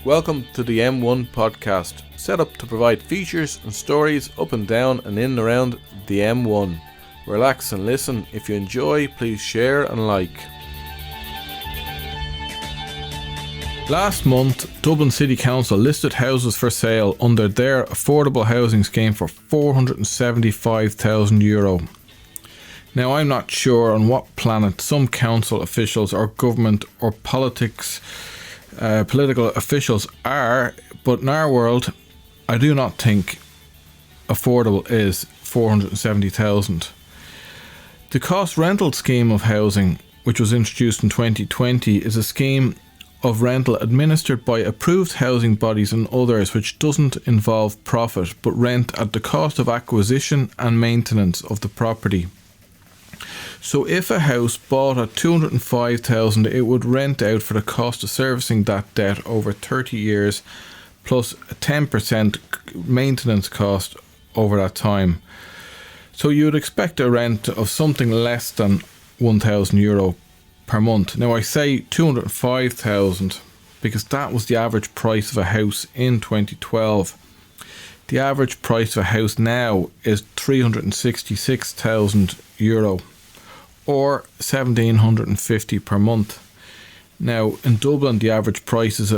Welcome to the M1 podcast, set up to provide features and stories up and down and in and around the M1. Relax and listen. If you enjoy, please share and like. Last month, Dublin City Council listed houses for sale under their affordable housing scheme for €475,000. Now, I'm not sure on what planet some council officials or government or political officials are, but in our world, I do not think affordable is 470,000. The cost rental scheme of housing, which was introduced in 2020, is a scheme of rental administered by approved housing bodies and others, which doesn't involve profit but rent at the cost of acquisition and maintenance of the property. So if a house bought at $205,000, it would rent out for the cost of servicing that debt over 30 years plus a 10% maintenance cost over that time. So you would expect a rent of something less than €1,000 per month. Now I say 205,000 because that was the average price of a house in 2012. The average price of a house now is €366,000. Or $1,750 per month. Now in Dublin the average price is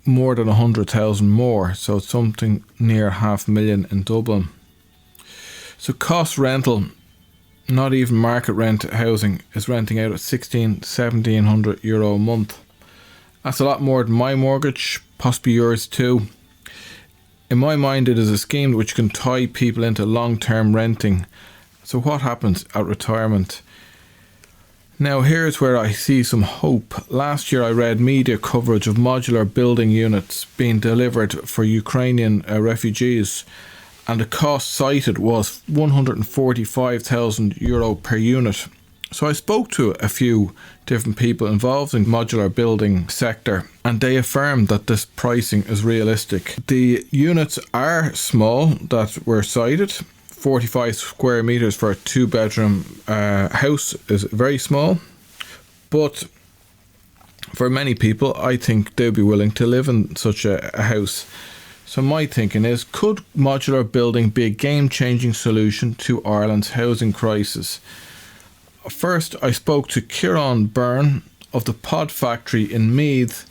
more than 100,000 more, so it's something near €500,000 in Dublin. So cost rental, not even market rent housing, is renting out at €1,700 a month. That's a lot more than my mortgage, possibly yours too. In my mind, it is a scheme which can tie people into long-term renting. So what happens at retirement? Now here's where I see some hope. Last year I read media coverage of modular building units being delivered for Ukrainian refugees, and the cost cited was €145,000 per unit. So I spoke to a few different people involved in the modular building sector, and they affirmed that this pricing is realistic. The units are small that were cited. 45 square meters for a 2-bedroom house is very small, but for many people I think they'll be willing to live in such a house. So my thinking is, could modular building be a game-changing solution to Ireland's housing crisis? First I spoke to Ciarán Byrne of the Pod Factory in Meath,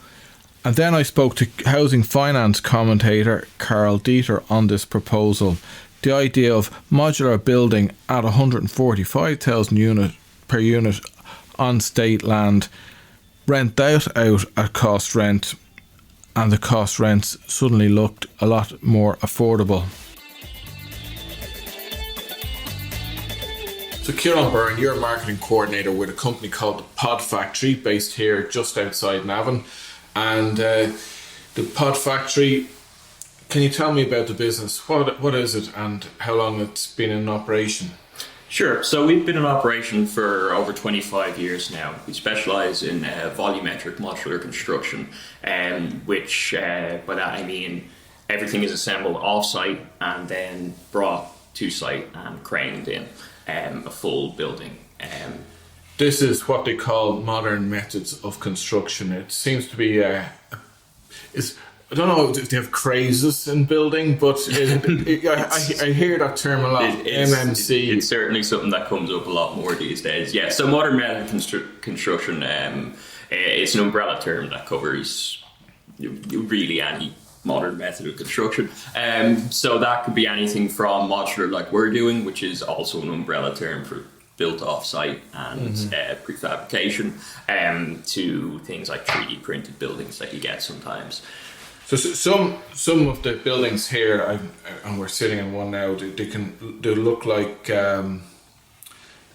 and then I spoke to housing finance commentator Carl Dieter on this proposal. The idea of modular building at 145,000 per unit on state land, rent that out at cost rent, and the cost rents suddenly looked a lot more affordable. So Ciarán Byrne, you're a marketing coordinator with a company called the Pod Factory, based here just outside Navan. And the Pod Factory, can you tell me about the business? What is it and how long it's been in operation? Sure. So we've been in operation for over 25 years now. We specialise in volumetric modular construction, which by that I mean everything is assembled off-site and then brought to site and craned in a full building. This is what they call modern methods of construction. It seems to be I don't know if they have crazes in building, but I hear that term a lot. MMC. It's certainly something that comes up a lot more these days. Yeah, so modern method construction, it's an umbrella term that covers really any modern method of construction. So that could be anything from modular, like we're doing, which is also an umbrella term for built off-site and prefabrication, to things like 3D printed buildings that you get sometimes. So some of the buildings here, and we're sitting in one now, they look like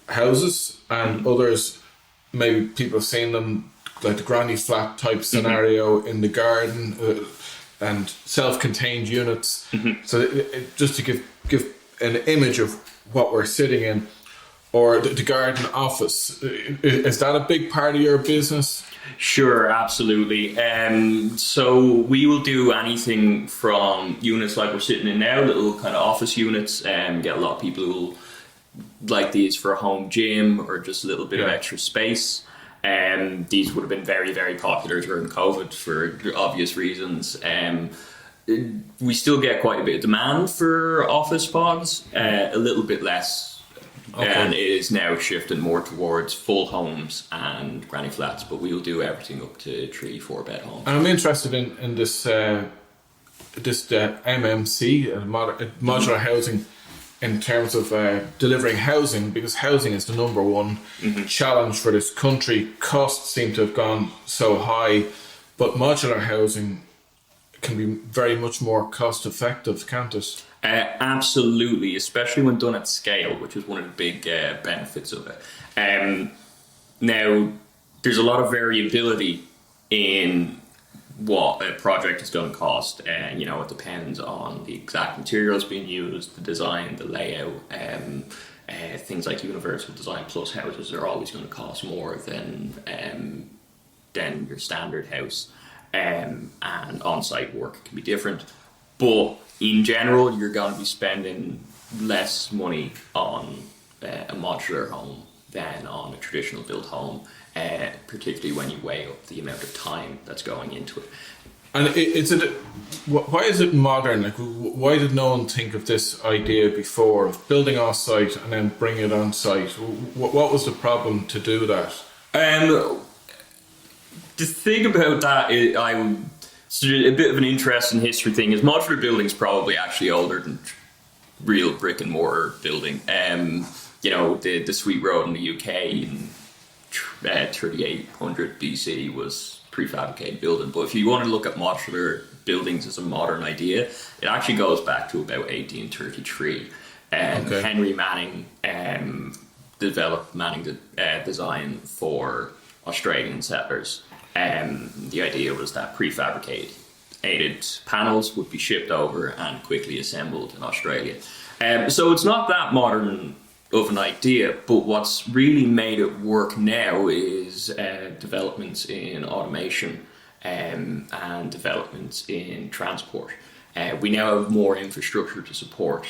houses, and others, maybe people have seen them, like the granny flat type scenario in the garden, and self-contained units. So just to give an image of what we're sitting in, or the garden office, is that a big part of your business? Sure, absolutely. So we will do anything from units like we're sitting in now, little kind of office units, get a lot of people who like these for a home gym or just a little bit of extra space. These would have been very, very popular during COVID for obvious reasons. We still get quite a bit of demand for office pods, a little bit less. Okay. And it is now shifting more towards full homes and granny flats, but we'll do everything up to 3-4 bed homes. And I'm interested in this MMC, modular housing, in terms of delivering housing, because housing is the number one challenge for this country. Costs seem to have gone so high, but modular housing can be very much more cost effective, can't it? Absolutely, especially when done at scale, which is one of the big benefits of it. Now, there's a lot of variability in what a project is going to cost, and it depends on the exact materials being used, the design, the layout. Things like universal design plus houses are always going to cost more than your standard house, and on-site work can be different. But in general, you're going to be spending less money on a modular home than on a traditional built home, particularly when you weigh up the amount of time that's going into it. And why is it modern? Like, why did no one think of this idea before of building off-site and then bringing it on-site? What was the problem to do that? The thing about that is, it's a bit of an interesting history thing, is modular building's probably actually older than real brick and mortar building. The Sweet Road in the UK in 3800 BC was prefabricated building. But if you want to look at modular buildings as a modern idea, it actually goes back to about 1833. Okay. Henry Manning developed Manning design for Australian settlers. The idea was that prefabricated panels would be shipped over and quickly assembled in Australia. So it's not that modern of an idea, but what's really made it work now is developments in automation and developments in transport. We now have more infrastructure to support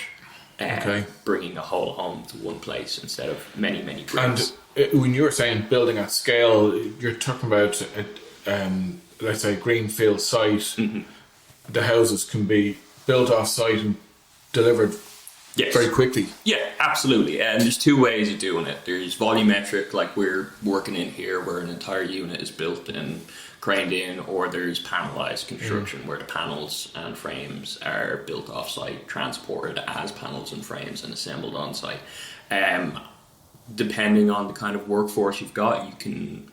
bringing a whole home to one place instead of many, many bricks. And when you were saying building at scale, you're talking about let's say greenfield site. Mm-hmm. The houses can be built off site and delivered very quickly. Yeah, absolutely. And there's two ways of doing it. There's volumetric, like we're working in here, where an entire unit is built and craned in, or there's panelized construction, where the panels and frames are built off site, transported as panels and frames, and assembled on site. Depending on the kind of workforce you've got, you can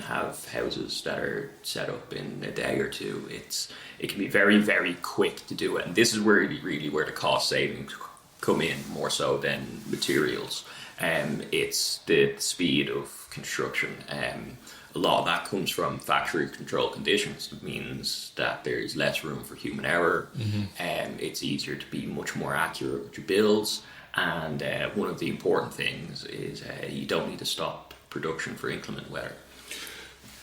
have houses that are set up in a day or two. It can be very, very quick to do it, and this is where the cost savings come in more so than materials. It's the speed of construction. A lot of that comes from factory control conditions. It means that there's less room for human error. It's easier to be much more accurate with your builds. And one of the important things is you don't need to stop production for inclement weather.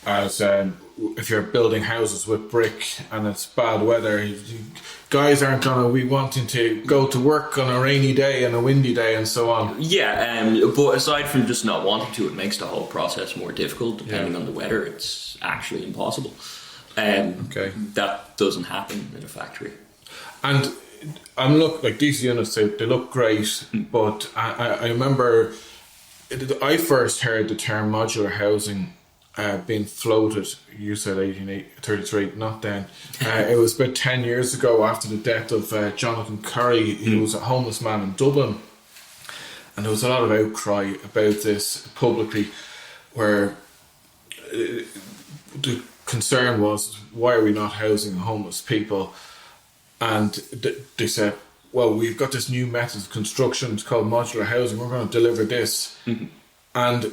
As if you're building houses with brick and it's bad weather, guys aren't going to be wanting to go to work on a rainy day and a windy day and so on. Yeah, but aside from just not wanting to, it makes the whole process more difficult. Depending on the weather, it's actually impossible. That doesn't happen in a factory. And like these units, they look great, but I remember I first heard the term modular housing being floated. You said 1833, not then. It was about 10 years ago, after the death of Jonathan Curry, who was a homeless man in Dublin. And there was a lot of outcry about this publicly, where the concern was, why are we not housing homeless people? And they said, well, we've got this new method of construction, it's called modular housing, we're going to deliver this. And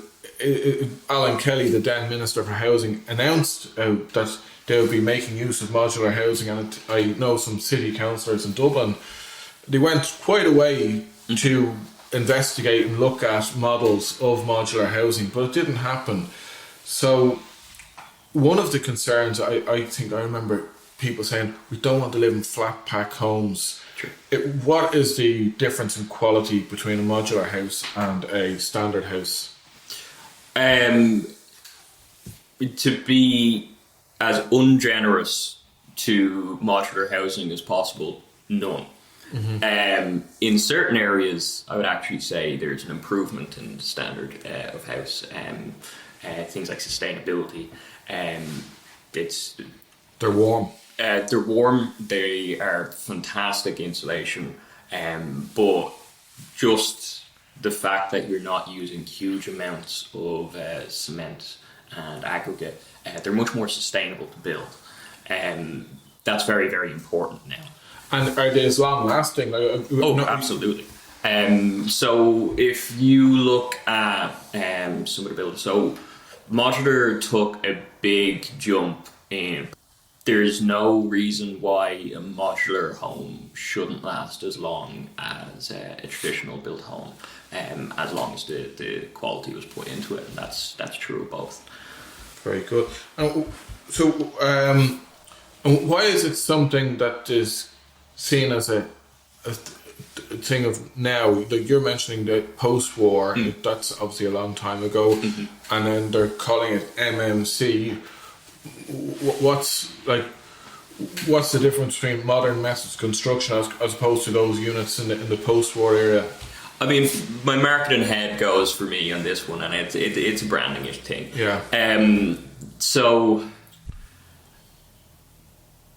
Alan Kelly, the then Minister for Housing, announced that they would be making use of modular housing, and I know some city councillors in Dublin, they went quite a way to investigate and look at models of modular housing, but it didn't happen. So one of the concerns, I think I remember people saying, we don't want to live in flat pack homes. What is the difference in quality between a modular house and a standard house? To be as ungenerous to modular housing as possible, none. In certain areas, I would actually say there's an improvement in the standard of house. Things like sustainability. They're warm. They're warm. They are fantastic insulation, but just the fact that you're not using huge amounts of cement and aggregate, they're much more sustainable to build. That's very, very important now. And are they as long lasting? Absolutely. So if you look at some of the buildings, so modular took a big jump in. There's no reason why a modular home shouldn't last as long as a traditional built home, as long as the quality was put into it, and that's true of both. Very good. So why is it something that is seen as a thing of now? Like you're mentioning the post-war, that's obviously a long time ago, and then they're calling it MMC. What's the difference between modern methods of construction as opposed to those units in the post-war era? I mean, my marketing head goes for me on this one, and it's a branding-ish thing. Yeah. So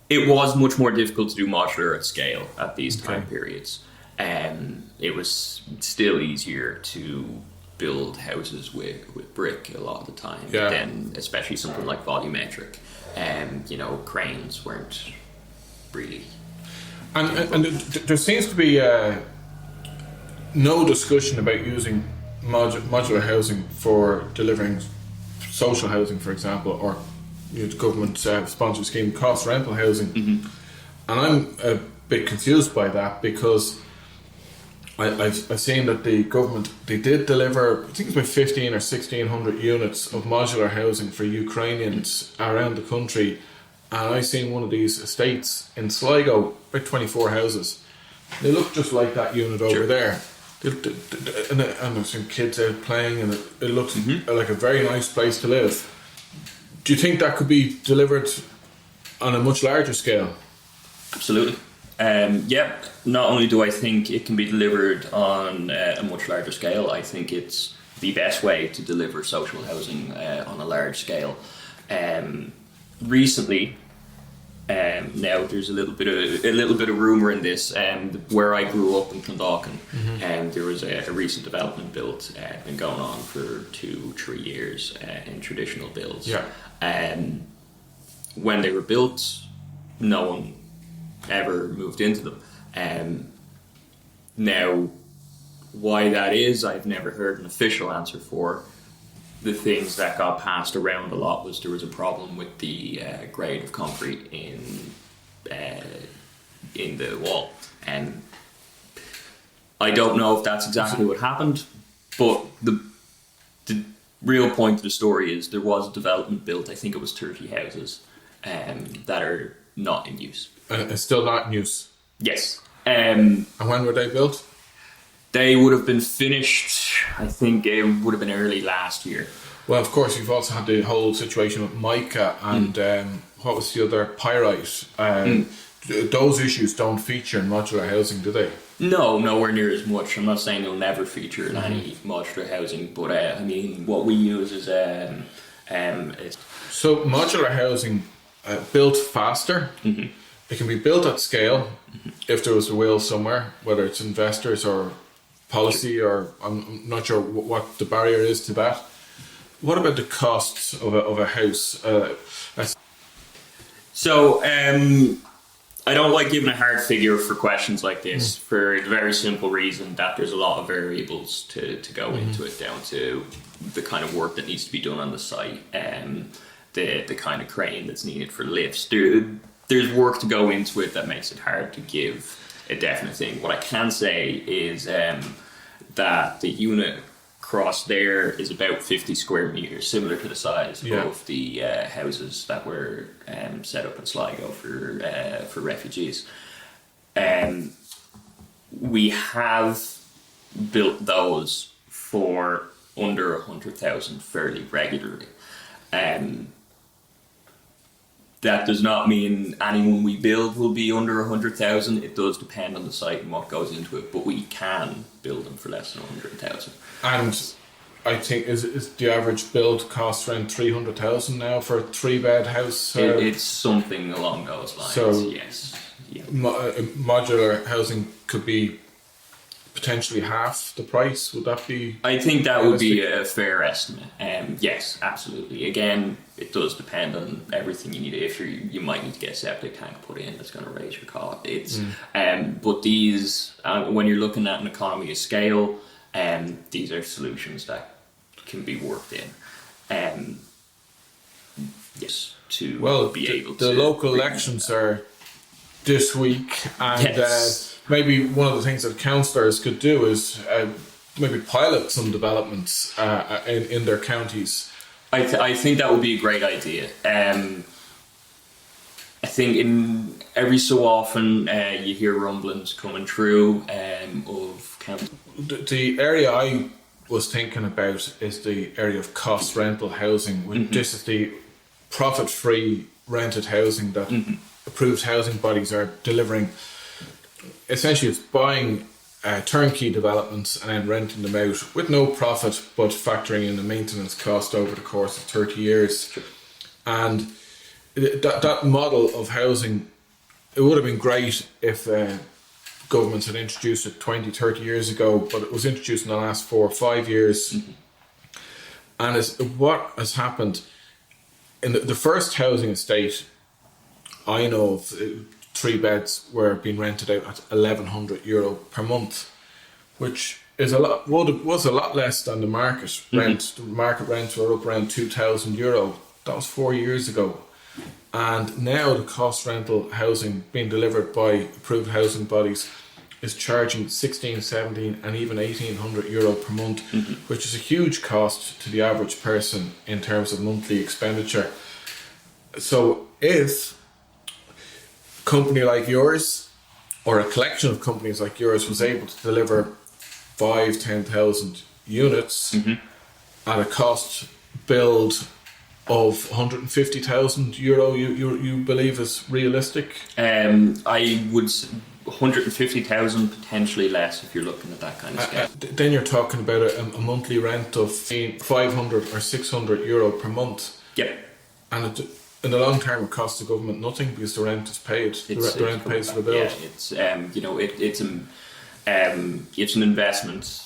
it was much more difficult to do modular at scale at these time periods. It was still easier to build houses with brick a lot of the time. Yeah. Then, especially something like volumetric, cranes weren't really. And there seems to be no discussion about using modular housing for delivering social housing, for example, or the government sponsored scheme cost rental housing. And I'm a bit confused by that because I've seen that the government, they did deliver, I think it's about 15 or 1600 units of modular housing for Ukrainians around the country, and I seen one of these estates in Sligo, about 24 houses. They look just like that unit over there. And there's some kids out playing, and it looks like a very nice place to live. Do you think that could be delivered on a much larger scale? Absolutely. Not only do I think it can be delivered on a much larger scale, I think it's the best way to deliver social housing on a large scale. Recently, now there's a little bit of rumour in this. Where I grew up in Clondalkin, there was a recent development built, been going on for 2-3 years in traditional builds. Yeah. When they were built, no one ever moved into them. Now, why that is, I've never heard an official answer for. The things that got passed around a lot was there was a problem with the grade of concrete in the wall, and I don't know if that's exactly what happened, but the real point of the story is there was a development built, I think it was 30 houses, that are not in use. It's still not in use? Yes. And when were they built? They would have been finished, I think it would have been early last year. Well, of course, you've also had the whole situation with mica and what was the other, pyrite. Those issues don't feature in modular housing, do they? No, nowhere near as much. I'm not saying they'll never feature in any modular housing, but I mean, what we use is So modular housing built faster. It can be built at scale if there was a will somewhere, whether it's investors or policy, or I'm not sure what the barrier is to that. What about the costs of a house? So I don't like giving a hard figure for questions like this for the very simple reason that there's a lot of variables to go into it, down to the kind of work that needs to be done on the site, the kind of crane that's needed for lifts. There's work to go into it that makes it hard to give a definite thing. What I can say is that the unit across there is about 50 square meters, similar to the size of the houses that were set up in Sligo for refugees. We have built those for under 100,000 fairly regularly. That does not mean anyone we build will be under 100,000. It does depend on the site and what goes into it, but we can build them for less than 100,000. And I think is the average build cost around 300,000 now for a 3-bed house? It's something along those lines. So yes, yeah. Modular housing could be potentially half the price. Would that be? I think that would be a fair estimate. Yes, absolutely. Again, it does depend on everything you need. If you might need to get a septic tank put in, that's going to raise your cost. It's but these when you're looking at an economy of scale, these are solutions that can be worked in. Yes, to be able to. The local elections are this week, and yes. Maybe one of the things that councillors could do is maybe pilot some developments in their counties. I think that would be a great idea. I think in every so often you hear rumblings coming through of counties. The area I was thinking about is the area of cost rental housing. This is the profit-free rented housing that approved housing bodies are delivering. Essentially, it's buying turnkey developments and then renting them out with no profit, but factoring in the maintenance cost over the course of 30 years. Sure. And that model of housing, it would have been great if governments had introduced it 20, 30 years ago, but it was introduced in the last 4 or 5 years. And what has happened in the first housing estate I know of, 3 beds were being rented out at €1,100 per month, which is was a lot less than the market rent. The market rents were up around €2,000. That was 4 years ago. And now the cost rental housing being delivered by approved housing bodies is charging 16, 17 and even €1,800 per month, which is a huge cost to the average person in terms of monthly expenditure. So if a company like yours or a collection of companies like yours was able to deliver 5,000-10,000 units at a cost build of €150,000, you believe is realistic? I would 150,000, potentially less if you're looking at that kind of scale. Then you're talking about a monthly rent of €500 or €600 per month. Yep. And in the long term, it costs the government nothing because the rent is paid. The rent pays for the bill. Yeah, it's an investment.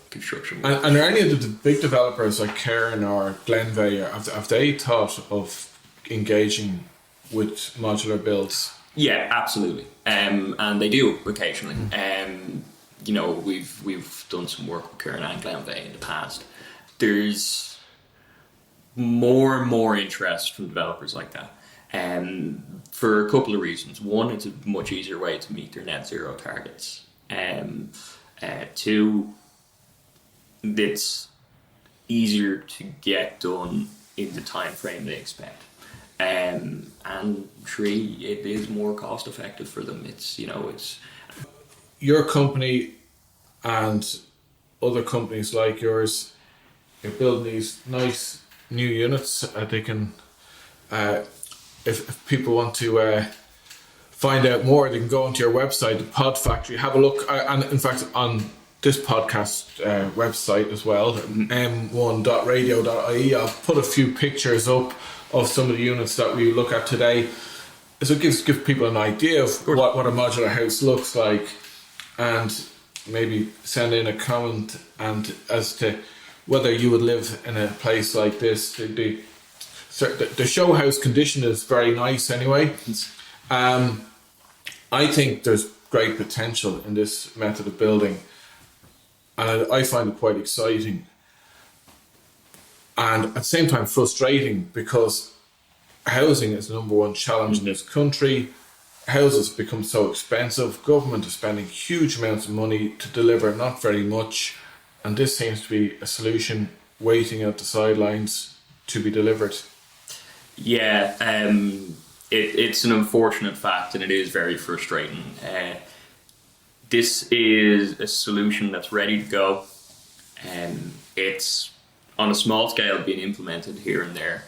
Construction. And are any of the big developers like Cairn or Glenveagh, have they thought of engaging with modular builds? Yeah, absolutely. And they do occasionally. We've done some work with Cairn and Glenveagh in the past. There's more and more interest from developers like that. For a couple of reasons. One, it's a much easier way to meet their net zero targets. Two, it's easier to get done in the time frame they expect. And three, it is more cost effective for them. It's your company and other companies like yours, you're building these nice new units. They can, if people want to find out more, they can go onto your website, the Pod Factory, have a look. And in fact, on this podcast website as well, m1.radio.ie, I'll put a few pictures up of some of the units that we look at today. So it gives people an idea of what a modular house looks like, and maybe send in a comment and as to whether you would live in a place like this. The show house condition is very nice anyway. I think there's great potential in this method of building, and I find it quite exciting and at the same time frustrating, because housing is the number one challenge in this country. Houses become so expensive, government is spending huge amounts of money to deliver not very much, and this seems to be a solution waiting at the sidelines to be delivered. Yeah, it's an unfortunate fact, and it is very frustrating. This is a solution that's ready to go. it's on a small scale being implemented here and there,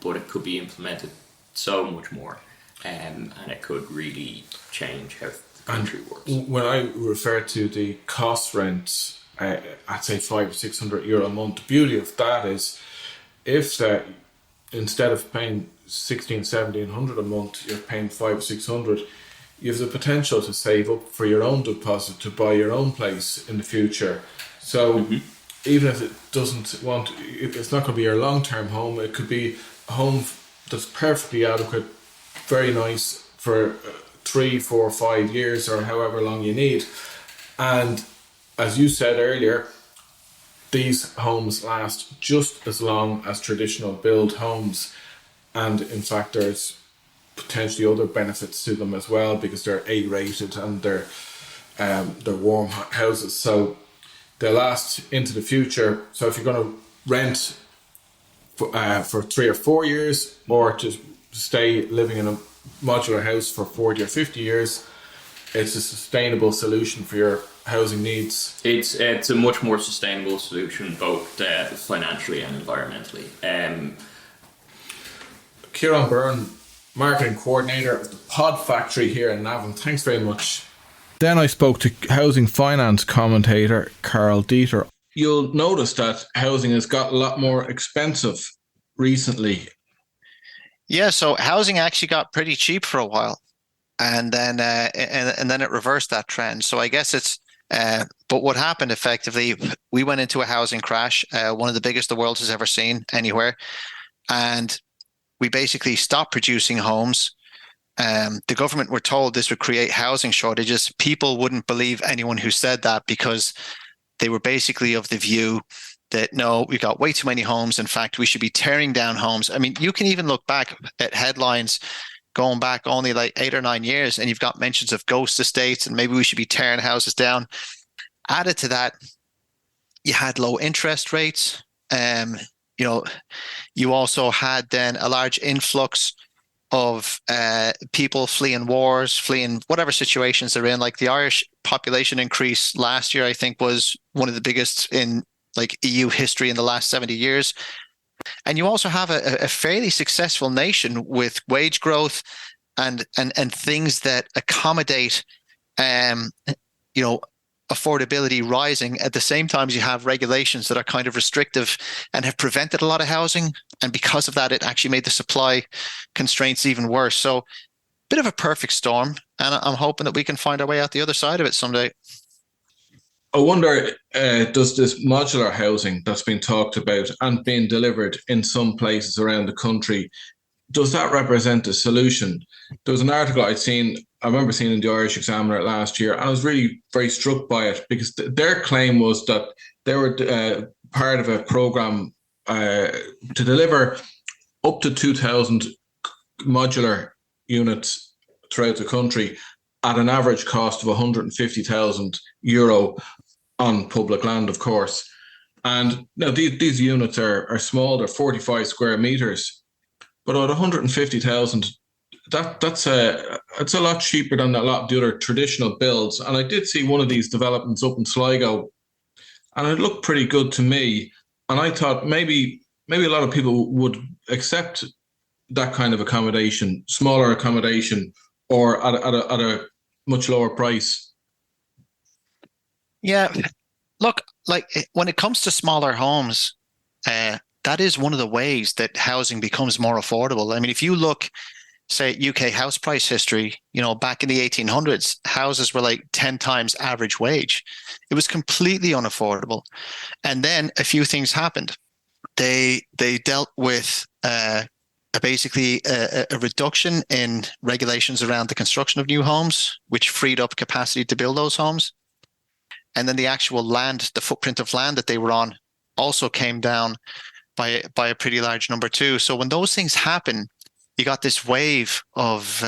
but it could be implemented so much more, and it could really change how the country works. When I refer to the cost rents, I'd say €500-600 a month. The beauty of that is, if instead of paying 1600-1700 a month, you're paying 500-600, you have the potential to save up for your own deposit to buy your own place in the future. So even if it's not going to be your long-term home, it could be a home that's perfectly adequate, very nice for 3, 4, 5 years or however long you need. And as you said earlier, these homes last just as long as traditional build homes, and in fact there's potentially other benefits to them as well, because they're A-rated and they're warm houses, so they last into the future. So if you're going to rent for 3 or 4 years, or to stay living in a modular house for 40 or 50 years, it's a sustainable solution for your housing needs. It's a much more sustainable solution, both financially and environmentally. Kieran Byrne, marketing coordinator of the Pod Factory here in Navan. Thanks very much. Then I spoke to housing finance commentator Carl Dieter. You'll notice that housing has got a lot more expensive recently. Yeah, so housing actually got pretty cheap for a while, and then it reversed that trend. So I guess it's but what happened effectively, we went into a housing crash, one of the biggest the world has ever seen anywhere, and we basically stopped producing homes. The government were told this would create housing shortages. People wouldn't believe anyone who said that, because they were basically of the view that, no, we've got way too many homes. In fact, we should be tearing down homes. I mean, you can even look back at headlines going back only like 8 or 9 years, and you've got mentions of ghost estates and maybe we should be tearing houses down. Added to that, you had low interest rates. You also had then a large influx of people fleeing wars, fleeing whatever situations they're in. Like the Irish population increase last year, I think, was one of the biggest in like EU history in the last 70 years. And you also have a fairly successful nation with wage growth and things that accommodate, affordability rising. At the same time, you have regulations that are kind of restrictive and have prevented a lot of housing. And because of that, it actually made the supply constraints even worse. So, bit of a perfect storm. And I'm hoping that we can find our way out the other side of it someday. I wonder, does this modular housing that's been talked about and being delivered in some places around the country, does that represent a solution? There was an article I remember seeing in the Irish Examiner last year, and I was really very struck by it, because their claim was that they were part of a programme to deliver up to 2,000 modular units throughout the country at an average cost of €150,000 on public land, of course. And now these units are small, they're 45 square metres, but at 150,000, that's a lot cheaper than a lot of the other traditional builds. And I did see one of these developments up in Sligo, and it looked pretty good to me. And I thought maybe a lot of people would accept that kind of accommodation, smaller accommodation, or at a much lower price. Yeah, look, like when it comes to smaller homes, that is one of the ways that housing becomes more affordable. I mean, if you look, say, at UK house price history, back in the 1800s, houses were like 10 times average wage. It was completely unaffordable. And then a few things happened. They dealt with basically a reduction in regulations around the construction of new homes, which freed up capacity to build those homes. And then the actual land, the footprint of land that they were on, also came down by a pretty large number too. So when those things happen, you got this wave of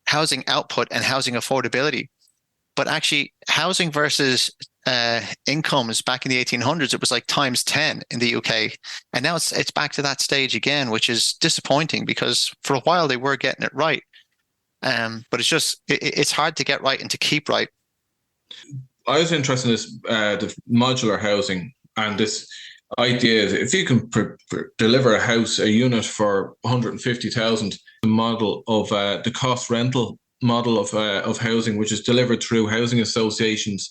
housing output and housing affordability. But actually, housing versus incomes back in the 1800s, it was like times 10 in the UK, and now it's back to that stage again, which is disappointing, because for a while they were getting it right. But it's hard to get right and to keep right. I was interested in this the modular housing and this idea that if you can deliver a house, a unit for 150,000, the model of the cost rental model of housing, which is delivered through housing associations.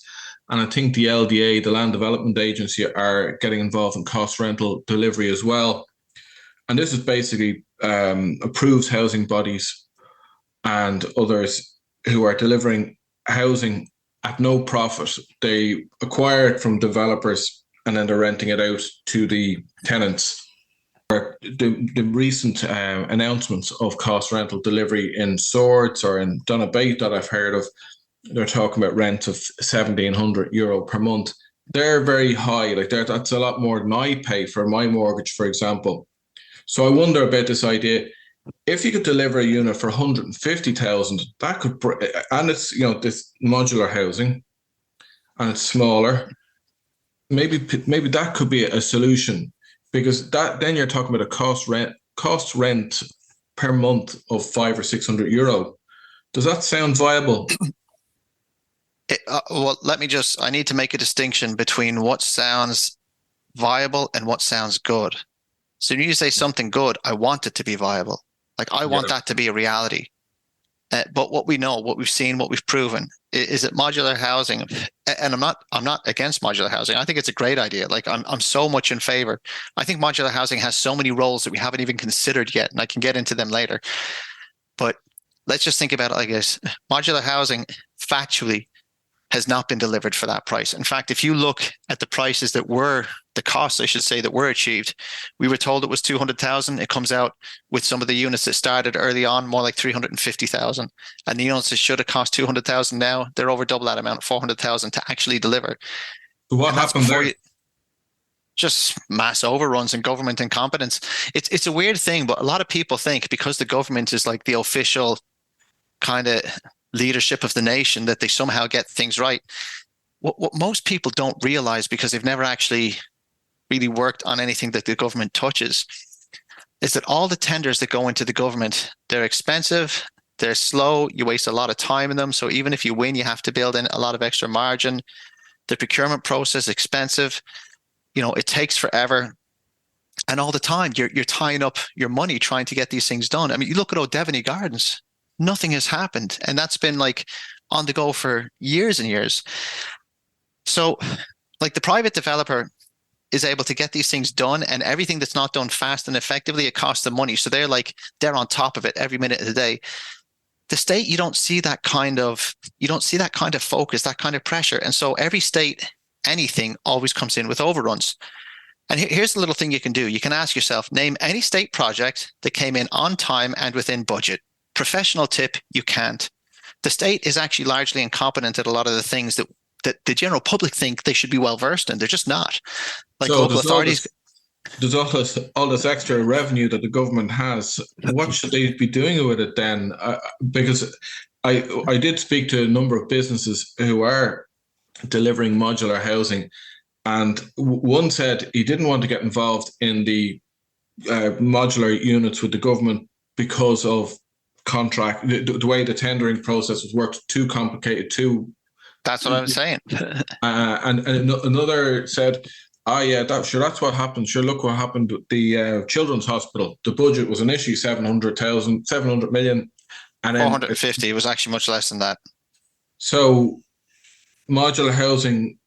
And I think the LDA, the Land Development Agency, are getting involved in cost rental delivery as well. And this is basically approves housing bodies and others who are delivering housing at no profit. They acquire it from developers and then they're renting it out to the tenants. The recent announcements of cost rental delivery in Swords or in Donabate that I've heard of, they're talking about rents of €1,700 per month. They're very high. Like that's a lot more than I pay for my mortgage, for example. So I wonder about this idea. If you could deliver a unit for 150,000, that could, and it's this modular housing, and it's smaller. Maybe that could be a solution, because then you're talking about a cost rent per month of €500 or €600. Does that sound viable? Well, I need to make a distinction between what sounds viable and what sounds good. So when you say something good, I want it to be viable. Like I want that to be a reality. But what we know, what we've seen, what we've proven is that modular housing, and I'm not against modular housing. I think it's a great idea. Like I'm so much in favor. I think modular housing has so many roles that we haven't even considered yet, and I can get into them later. But let's just think about it like this. Modular housing factually has not been delivered for that price. In fact, if you look at the prices the costs, I should say, that were achieved, we were told it was 200,000. It comes out with some of the units that started early on, more like 350,000. And the units that should have cost 200,000 now, they're over double that amount, 400,000 to actually deliver. So what happened there? Just mass overruns and government incompetence. It's a weird thing, but a lot of people think because the government is like the official kind of leadership of the nation that they somehow get things right. What most people don't realize, because they've never actually really worked on anything that the government touches, is that all the tenders that go into the government, they're expensive, they're slow, you waste a lot of time in them. So even if you win, you have to build in a lot of extra margin. The procurement process is expensive. It takes forever. And all the time you're tying up your money trying to get these things done. I mean, you look at O'Devaney Gardens, nothing has happened. And that's been like on the go for years and years. So like the private developer is able to get these things done, and everything that's not done fast and effectively, it costs them money. So they're on top of it every minute of the day. The state, you don't see that kind of focus, that kind of pressure. And so every state, anything always comes in with overruns. And here's the little thing you can do. You can ask yourself, name any state project that came in on time and within budget. Professional tip, you can't. The state is actually largely incompetent at a lot of the things that the general public think they should be well versed in. They're just not. Like so local authorities. There's all this extra revenue that the government has. What should they be doing with it then? Because I did speak to a number of businesses who are delivering modular housing, and one said he didn't want to get involved in the modular units with the government because of contract, the way the tendering process was worked, too complicated, That's what I'm saying. And another said, that's what happened. Sure, look what happened with the Children's Hospital. The budget was initially 700 million. And then 450, it was actually much less than that. So modular housing,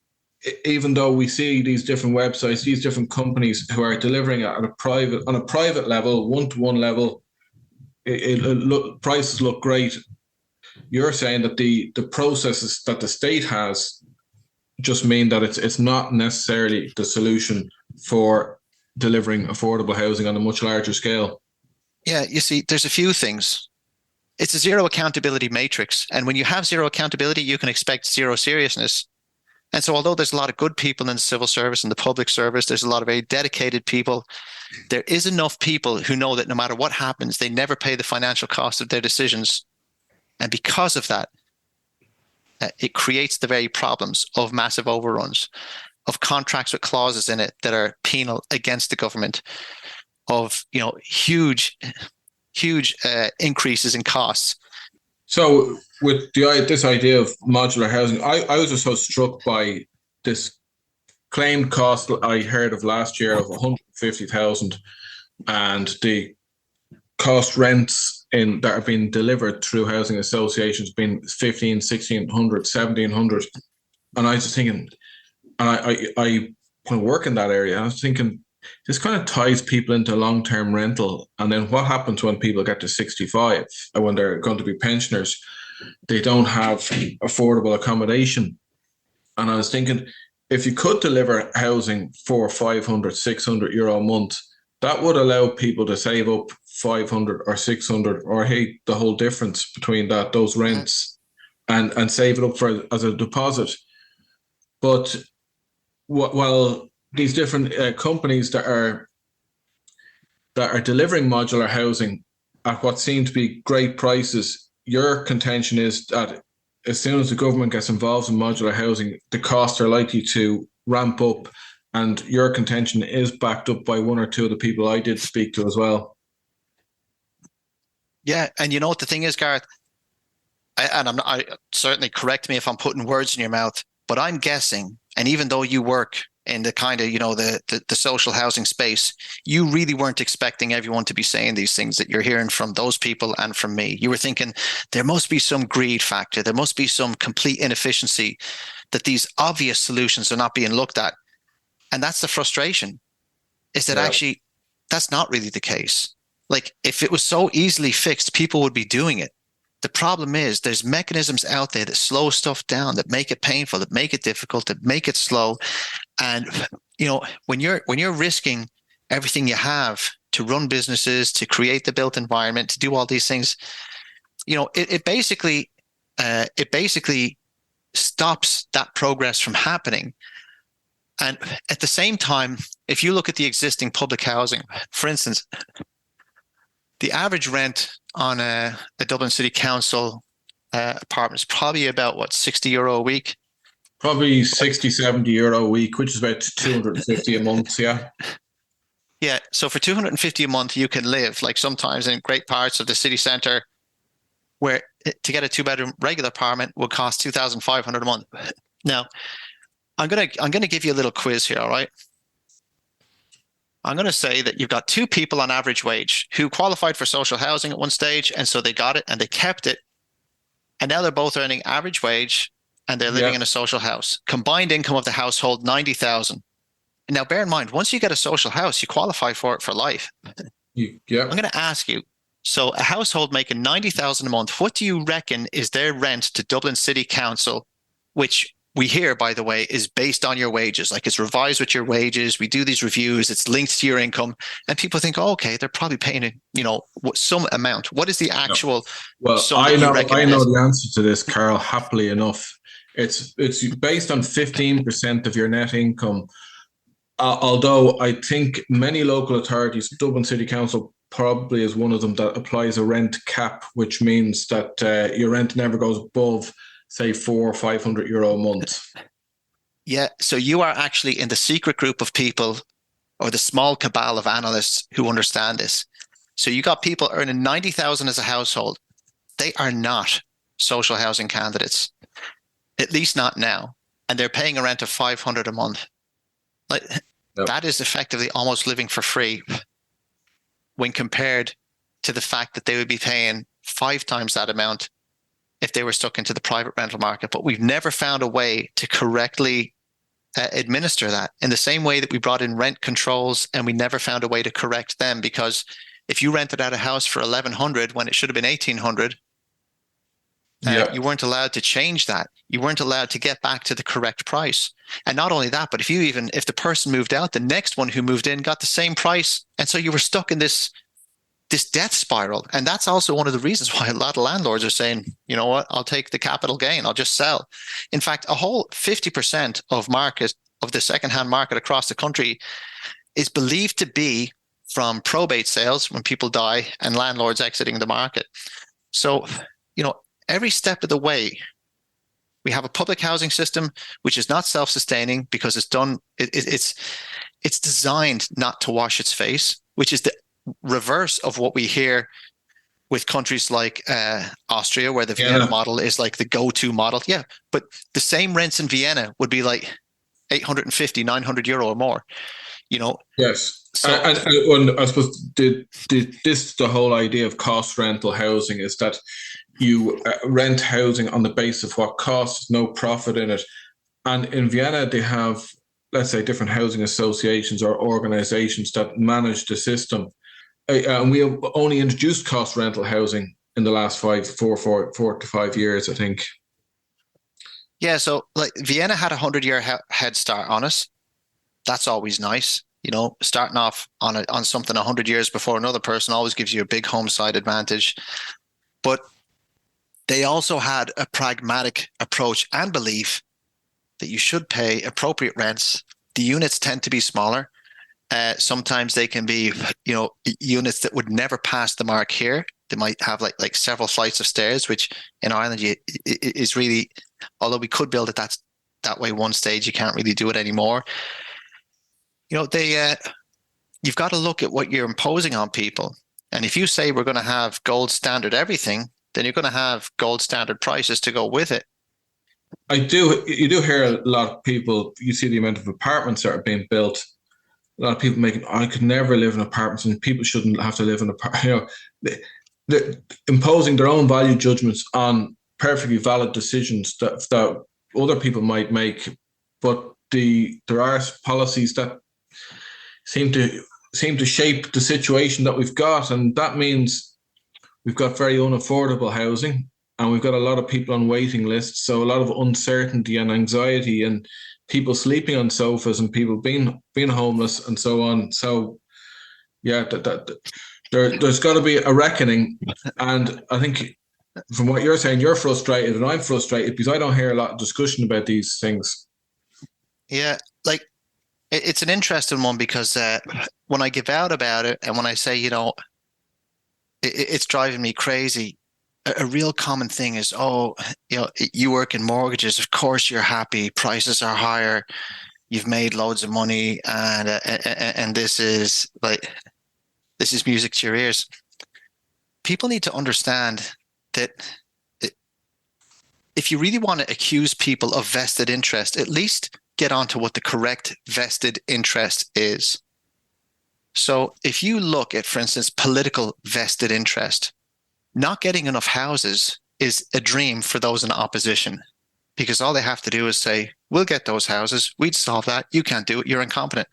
even though we see these different websites, these different companies who are delivering it on a private level, one-to-one level, prices look great. You're saying that the processes that the state has just mean that it's not necessarily the solution for delivering affordable housing on a much larger scale. Yeah, you see, there's a few things. It's a zero accountability matrix. And when you have zero accountability, you can expect zero seriousness. And so although there's a lot of good people in the civil service and the public service, there's a lot of very dedicated people. There is enough people who know that no matter what happens, they never pay the financial cost of their decisions. And because of that, it creates the very problems of massive overruns, of contracts with clauses in it that are penal against the government, of huge increases in costs. So with this idea of modular housing, I was just so struck by this claimed cost I heard of last year of 150,000, and the cost rents in that are being delivered through housing associations being 15, 1600, 1700. And I was just thinking, and I kind of work in that area. I was thinking, this kind of ties people into long-term rental. And then what happens when people get to 65 and when they're going to be pensioners? They don't have affordable accommodation. And I was thinking, if you could deliver housing for 500, 600 euro a month, that would allow people to save up 500 or 600 or hey, the whole difference between those rents and save it up for as a deposit. But while these different companies that are delivering modular housing at what seem to be great prices, your contention is that as soon as the government gets involved in modular housing, the costs are likely to ramp up. And your contention is backed up by one or two of the people I did speak to as well. Yeah, and you know what the thing is, Gareth, I certainly correct me if I'm putting words in your mouth, but I'm guessing, and even though you work in the kind of, the social housing space, you really weren't expecting everyone to be saying these things that you're hearing from those people and from me. You were thinking there must be some greed factor. There must be some complete inefficiency, that these obvious solutions are not being looked at. And that's the frustration, is that actually that's not really the case. Like, if it was so easily fixed, people would be doing it. The problem is there's mechanisms out there that slow stuff down, that make it painful, that make it difficult, that make it slow. And, when you're risking everything you have to run businesses, to create the built environment, to do all these things, it basically stops that progress from happening. And at the same time, if you look at the existing public housing, for instance, the average rent on a Dublin City Council apartment is probably about, 60 euro a week? Probably 60, 70 euro a week, which is about 250 a month, yeah. Yeah, so for 250 a month, you can live, like sometimes in great parts of the city centre, where to get a two-bedroom regular apartment would cost 2,500 a month. Now, I'm gonna give you a little quiz here, all right? I'm gonna say that you've got two people on average wage who qualified for social housing at one stage, and so they got it and they kept it, and now they're both earning average wage and they're living in a social house. Combined income of the household 90,000. Now, bear in mind, once you get a social house, you qualify for it for life. Yeah. I'm going to ask you. So, a household making 90,000 a month, what do you reckon is their rent to Dublin City Council, which we hear, by the way, is based on your wages? Like, it's revised with your wages. We do these reviews. It's linked to your income, and people think, oh, okay, they're probably paying, some amount. What is the actual? Well, I know the answer to this, Carl. Happily enough, it's based on 15% of your net income. Although I think many local authorities, Dublin City Council probably is one of them, that applies a rent cap, which means that your rent never goes above, say, 400 or 500 euro a month. Yeah, so you are actually in the secret group of people, or the small cabal of analysts who understand this. So you got people earning 90,000 as a household. They are not social housing candidates, at least not now. And they're paying a rent of 500 a month. Like, that is effectively almost living for free when compared to the fact that they would be paying 5 times that amount if they were stuck into the private rental market. But we've never found a way to correctly administer that, in the same way that we brought in rent controls and we never found a way to correct them. Because if you rented out a house for 1,100 when it should have been 1,800, you weren't allowed to change that. You weren't allowed to get back to the correct price. And not only that, but if the person moved out, the next one who moved in got the same price. And so you were stuck in this death spiral. And that's also one of the reasons why a lot of landlords are saying, you know what, I'll take the capital gain, I'll just sell. In fact, a whole 50% of the secondhand market across the country is believed to be from probate sales, when people die, and landlords exiting the market. So, every step of the way, we have a public housing system which is not self-sustaining, because it's designed not to wash its face, which is the reverse of what we hear with countries like Austria, where the Vienna model is like the go-to model. Yeah, but the same rents in Vienna would be like 850, 900 euro or more, you know? Yes. So, And I suppose the whole idea of cost rental housing is that you rent housing on the basis of what costs, no profit in it. And in Vienna, they have, let's say, different housing associations or organizations that manage the system. And we have only introduced cost rental housing in the last 4 to 5 years, I think. yeah, so like Vienna had a 100-year head start on us. That's always nice. You know, starting off on something 100 years before another person always gives you a big home side advantage. But they also had a pragmatic approach and belief that you should pay appropriate rents. The units tend to be smaller. Sometimes they can be, you know, units that would never pass the mark here. They might have like several flights of stairs, which in Ireland is really, although we could build it that way one stage, you can't really do it anymore. You know, you've got to look at what you're imposing on people. And if you say we're going to have gold standard everything, then you're going to have gold standard prices to go with it. You do hear a lot of people, you see the amount of apartments that are being built. A lot of people I could never live in apartments, and people shouldn't have to live in apartments. You know, they're imposing their own value judgments on perfectly valid decisions that other people might make. But there are policies that seem to shape the situation that we've got, and that means we've got very unaffordable housing, and we've got a lot of people on waiting lists. So a lot of uncertainty and anxiety, and people sleeping on sofas, and people being homeless, and so on. So, yeah, there's got to be a reckoning. And I think from what you're saying, you're frustrated, and I'm frustrated because I don't hear a lot of discussion about these things. Yeah, like it's an interesting one because when I give out about it, and when I say, you know, it's driving me crazy, a real common thing is, oh, you know, you work in mortgages, of course you're happy, prices are higher, you've made loads of money, and this is music to your ears. People need to understand that if you really want to accuse people of vested interest, at least get onto what the correct vested interest is. So if you look at, for instance, political vested interest, not getting enough houses is a dream for those in opposition, because all they have to do is say, we'll get those houses, we'd solve that, you can't do it, you're incompetent.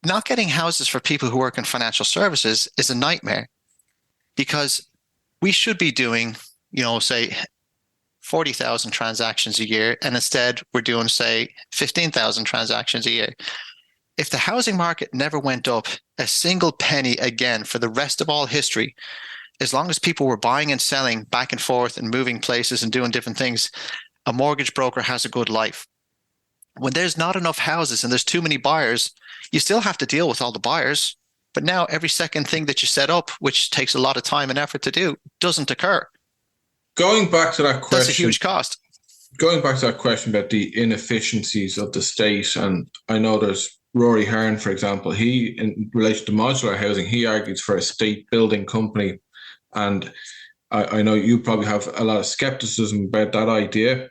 Not getting houses for people who work in financial services is a nightmare, because we should be doing, you know, say 40,000 transactions a year, and instead we're doing, say, 15,000 transactions a year. If the housing market never went up a single penny again for the rest of all history, as long as people were buying and selling back and forth and moving places and doing different things, a mortgage broker has a good life. When there's not enough houses and there's too many buyers, you still have to deal with all the buyers. But now every second thing that you set up, which takes a lot of time and effort to do, doesn't occur. Going back to that question, that's a huge cost. Going back to that question about the inefficiencies of the state, and I know there's Rory Hearn, for example, he, in relation to modular housing, he argues for a state building company. And I know you probably have a lot of skepticism about that idea.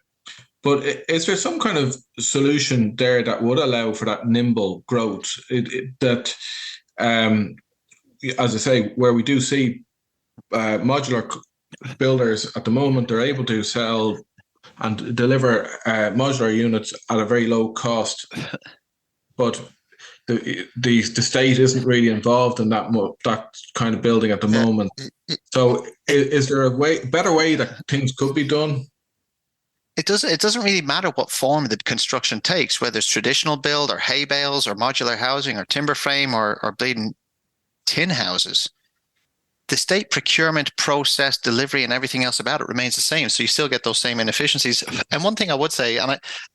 But is there some kind of solution there that would allow for that nimble growth? As I say, where we do see modular builders at the moment, they're able to sell and deliver modular units at a very low cost, but the state isn't really involved in that kind of building at the moment. So, is there a better way that things could be done? It doesn't really matter what form the construction takes, whether it's traditional build or hay bales or modular housing or timber frame or bleeding tin houses. The state procurement process, delivery, and everything else about it remains the same. So you still get those same inefficiencies. And one thing I would say,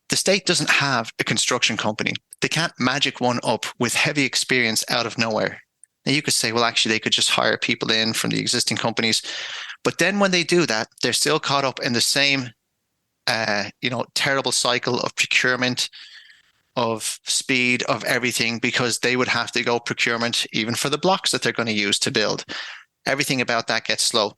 the state doesn't have a construction company. They can't magic one up with heavy experience out of nowhere. Now you could say, well, actually, they could just hire people in from the existing companies. But then when they do that, they're still caught up in the same, terrible cycle of procurement, of speed, of everything, because they would have to go procurement even for the blocks that they're going to use to build. everything about that gets slow.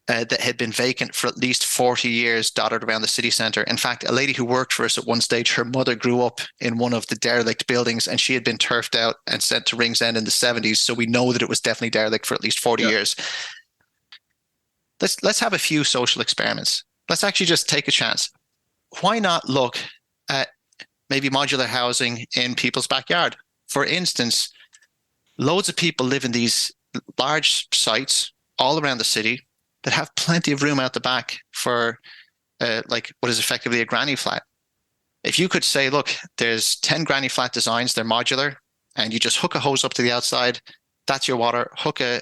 That had been vacant for at least 40 years, dotted around the city centre. In fact, a lady who worked for us at one stage, her mother grew up in one of the derelict buildings, and she had been turfed out and sent to Ringsend in the 70s. So we know that it was definitely derelict for at least 40 years. Let's have a few social experiments. Let's actually just take a chance. Why not look at maybe modular housing in people's backyard? For instance, loads of people live in these large sites all around the city that have plenty of room out the back for like what is effectively a granny flat. If you could say, look, there's 10 granny flat designs, they're modular, and you just hook a hose up to the outside, that's your water, hook a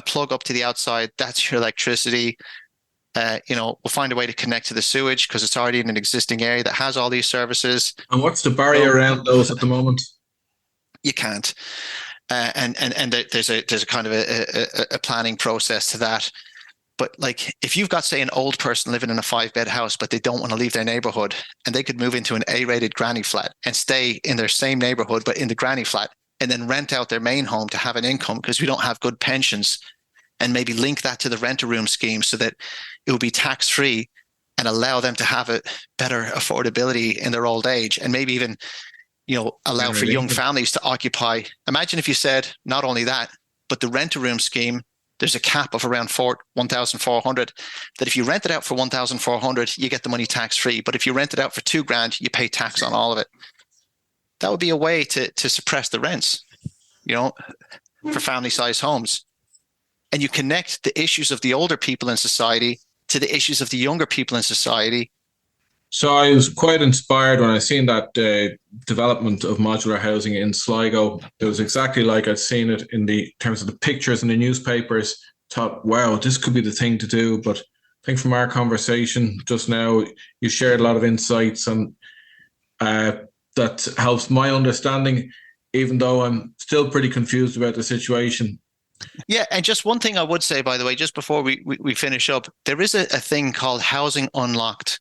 plug up to the outside, that's your electricity. We'll find a way to connect to the sewage because it's already in an existing area that has all these services. And what's the barrier around those at the moment? You can't. And there's a kind of a planning process to that. But like, if you've got, say, an old person living in a 5-bed house, but they don't want to leave their neighborhood, and they could move into an A-rated granny flat and stay in their same neighborhood, but in the granny flat, and then rent out their main home to have an income because we don't have good pensions, and maybe link that to the rent-a-room scheme so that it will be tax-free and allow them to have a better affordability in their old age, and maybe even, allow for young families to occupy. Imagine if you said, not only that, but the rent-a-room scheme, there's a cap of around 1,400, that if you rent it out for 1,400, you get the money tax-free. But if you rent it out for $2,000, you pay tax on all of it. That would be a way to suppress the rents, for family-sized homes. And you connect the issues of the older people in society to the issues of the younger people in society. So I was quite inspired when I seen that development of modular housing in Sligo. It was exactly like I'd seen it in the terms of the pictures in the newspapers. Thought, wow, this could be the thing to do. But I think from our conversation just now, you shared a lot of insights, and that helps my understanding, even though I'm still pretty confused about the situation. Yeah, and just one thing I would say, by the way, just before we finish up, there is a thing called Housing Unlocked.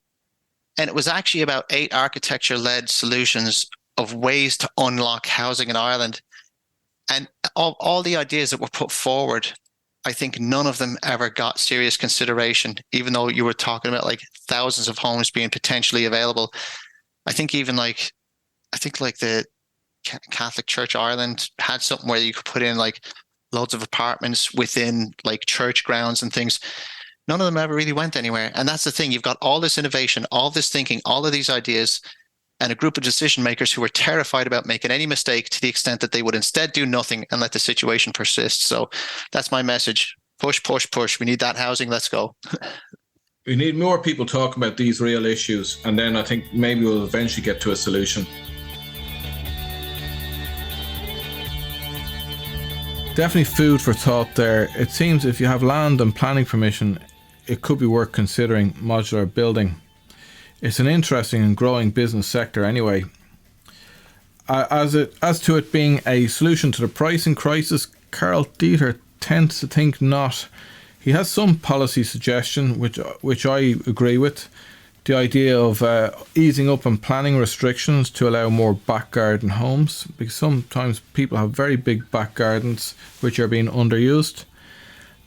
And it was actually about 8 architecture-led solutions of ways to unlock housing in Ireland. And all the ideas that were put forward, I think none of them ever got serious consideration, even though you were talking about like thousands of homes being potentially available. I think even the Catholic Church Ireland had something where you could put in like loads of apartments within like church grounds and things. None of them ever really went anywhere. And that's the thing. You've got all this innovation, all this thinking, all of these ideas, and a group of decision makers who were terrified about making any mistake to the extent that they would instead do nothing and let the situation persist. So that's my message. Push, push, push. We need that housing. Let's go. We need more people talking about these real issues. And then I think maybe we'll eventually get to a solution. Definitely food for thought there. It seems if you have land and planning permission, it could be worth considering modular building. It's an interesting and growing business sector anyway. As to it being a solution to the pricing crisis, Carl Dieter tends to think not. He has some policy suggestion which I agree with. The idea of easing up on planning restrictions to allow more back garden homes, because sometimes people have very big back gardens which are being underused.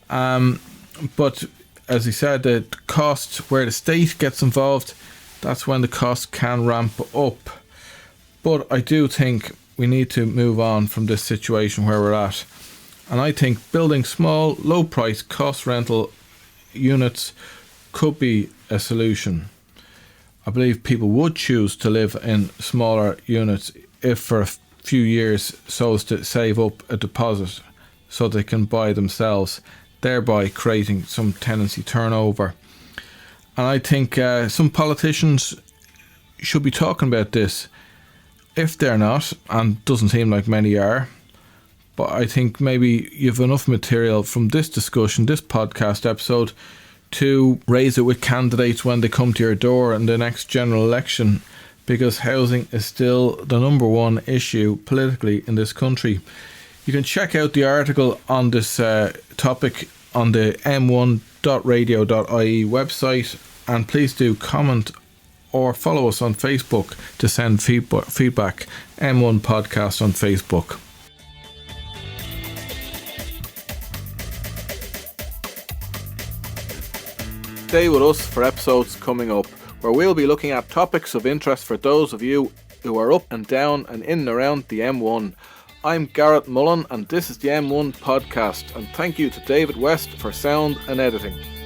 But as he said, the cost where the state gets involved, that's when the cost can ramp up. But I do think we need to move on from this situation where we're at. And I think building small, low price cost rental units could be a solution. I believe people would choose to live in smaller units if for a few years so as to save up a deposit so they can buy themselves, thereby creating some tenancy turnover. And I think some politicians should be talking about this. If they're not, and doesn't seem like many are, but I think maybe you've enough material from this discussion, this podcast episode, to raise it with candidates when they come to your door in the next general election, because housing is still the number one issue politically in this country. You can check out the article on this topic on the m1.radio.ie website, and please do comment or follow us on Facebook to send feedback. M1 Podcast on Facebook. stay with us for episodes coming up, where we'll be looking at topics of interest for those of you who are up and down and in and around the M1. I'm Garrett Mullen and this is the M1 podcast, and thank you to David West for sound and editing.